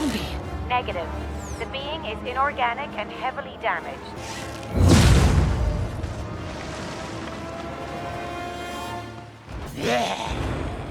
zombie. Negative. The being is inorganic and heavily damaged.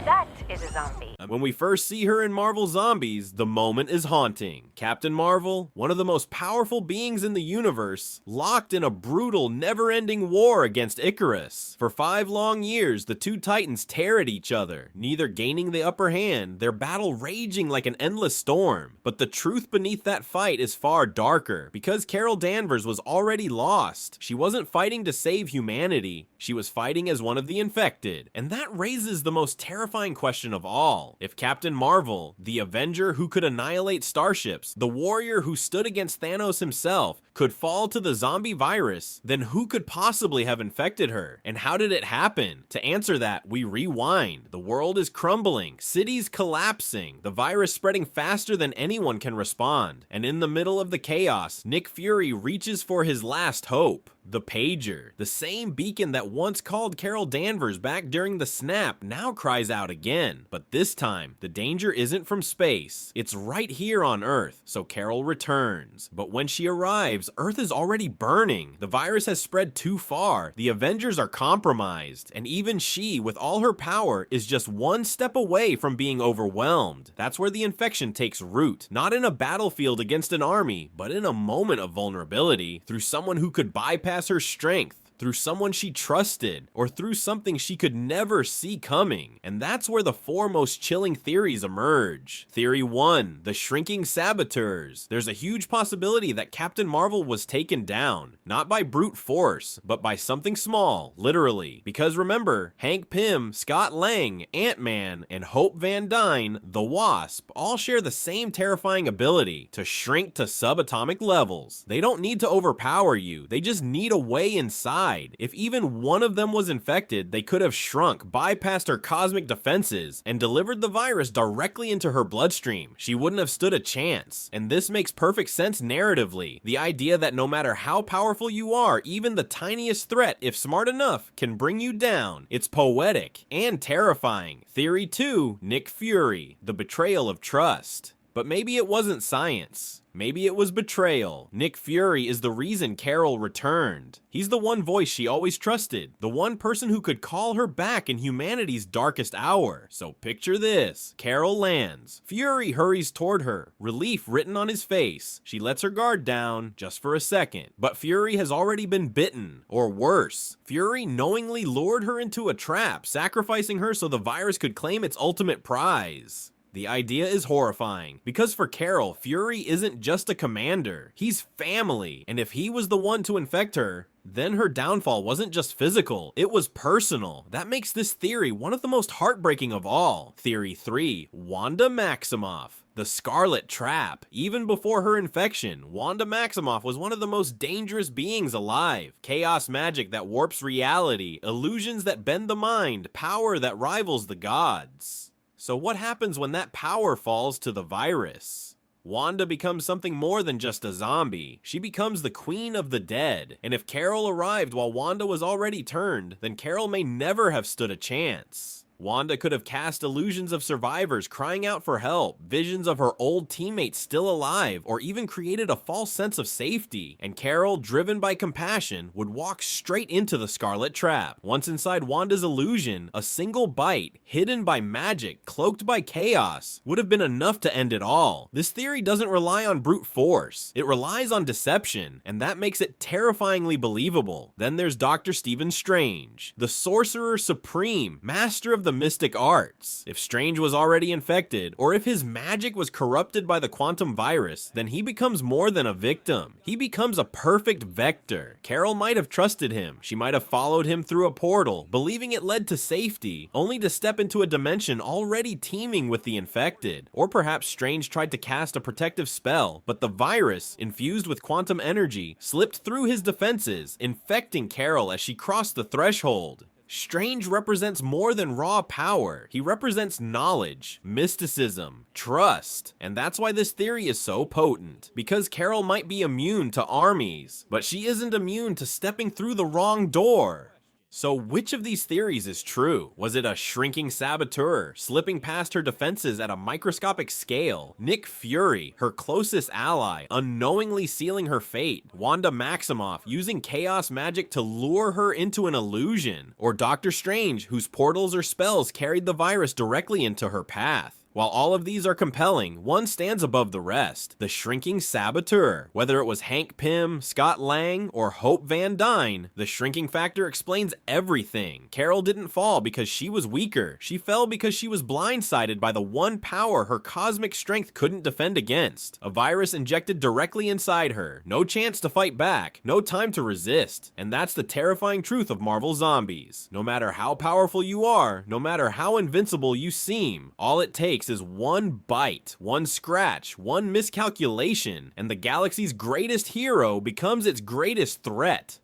That is a zombie. When we first see her in Marvel Zombies, the moment is haunting. Captain Marvel, one of the most powerful beings in the universe, locked in a brutal, never-ending war against Icarus. For 5 long years, the two titans tear at each other, neither gaining the upper hand, their battle raging like an endless storm. But the truth beneath that fight is far darker, because Carol Danvers was already lost. She wasn't fighting to save humanity, she was fighting as one of the infected. And that raises the most terrifying question of all. If Captain Marvel, the Avenger who could annihilate starships, the warrior who stood against Thanos himself, could fall to the zombie virus, then who could possibly have infected her? And how did it happen? To answer that, we rewind. The world is crumbling, cities collapsing, the virus spreading faster than anyone can respond. And in the middle of the chaos, Nick Fury reaches for his last hope. The pager, the same beacon that once called Carol Danvers back during the snap, now cries out again. But this time, the danger isn't from space. It's right here on Earth, so Carol returns. But when she arrives, Earth is already burning. The virus has spread too far. The Avengers are compromised. And even she, with all her power, is just one step away from being overwhelmed. That's where the infection takes root. Not in a battlefield against an army, but in a moment of vulnerability, through someone who could bypass her strength, through someone she trusted, or through something she could never see coming. And that's where the 4 most chilling theories emerge. Theory 1, the shrinking saboteurs. There's a huge possibility that Captain Marvel was taken down, not by brute force, but by something small, literally. Because remember, Hank Pym, Scott Lang, Ant-Man, and Hope Van Dyne, the Wasp, all share the same terrifying ability to shrink to subatomic levels. They don't need to overpower you, they just need a way inside. If even one of them was infected, they could have shrunk, bypassed her cosmic defenses, and delivered the virus directly into her bloodstream. She wouldn't have stood a chance. And this makes perfect sense narratively. The idea that no matter how powerful you are, even the tiniest threat, if smart enough, can bring you down. It's poetic and terrifying. Theory 2, Nick Fury, the betrayal of trust. But maybe it wasn't science. Maybe it was betrayal. Nick Fury is the reason Carol returned. He's the one voice she always trusted, the one person who could call her back in humanity's darkest hour. So picture this. Carol lands. Fury hurries toward her, relief written on his face. She lets her guard down, just for a second. But Fury has already been bitten, or worse. Fury knowingly lured her into a trap, sacrificing her so the virus could claim its ultimate prize. The idea is horrifying, because for Carol, Fury isn't just a commander, he's family, and if he was the one to infect her, then her downfall wasn't just physical, it was personal. That makes this theory one of the most heartbreaking of all. Theory 3, Wanda Maximoff, the Scarlet Trap. Even before her infection, Wanda Maximoff was one of the most dangerous beings alive. Chaos magic that warps reality, illusions that bend the mind, power that rivals the gods. So what happens when that power falls to the virus? Wanda becomes something more than just a zombie. She becomes the queen of the dead. And if Carol arrived while Wanda was already turned, then Carol may never have stood a chance. Wanda could have cast illusions of survivors crying out for help, visions of her old teammates still alive, or even created a false sense of safety. And Carol, driven by compassion, would walk straight into the Scarlet Trap. Once inside Wanda's illusion, a single bite, hidden by magic, cloaked by chaos, would have been enough to end it all. This theory doesn't rely on brute force. It relies on deception, and that makes it terrifyingly believable. Then there's Dr. Stephen Strange, the Sorcerer Supreme, master of the mystic arts. If Strange was already infected, or if his magic was corrupted by the quantum virus, then he becomes more than a victim. He becomes a perfect vector. Carol might have trusted him. She might have followed him through a portal, believing it led to safety, only to step into a dimension already teeming with the infected. Or perhaps Strange tried to cast a protective spell, but the virus, infused with quantum energy, slipped through his defenses, infecting Carol as she crossed the threshold. Strange represents more than raw power. He represents knowledge, mysticism, trust. And that's why this theory is so potent. Because Carol might be immune to armies, but she isn't immune to stepping through the wrong door. So which of these theories is true? Was it a shrinking saboteur, slipping past her defenses at a microscopic scale? Nick Fury, her closest ally, unknowingly sealing her fate? Wanda Maximoff using chaos magic to lure her into an illusion? Or Doctor Strange, whose portals or spells carried the virus directly into her path? While all of these are compelling, one stands above the rest: the shrinking saboteur. Whether it was Hank Pym, Scott Lang, or Hope Van Dyne, the shrinking factor explains everything. Carol didn't fall because she was weaker. She fell because she was blindsided by the one power her cosmic strength couldn't defend against. A virus injected directly inside her. No chance to fight back. No time to resist. And that's the terrifying truth of Marvel Zombies. No matter how powerful you are, no matter how invincible you seem, all it takes is one bite, one scratch, one miscalculation, and the galaxy's greatest hero becomes its greatest threat.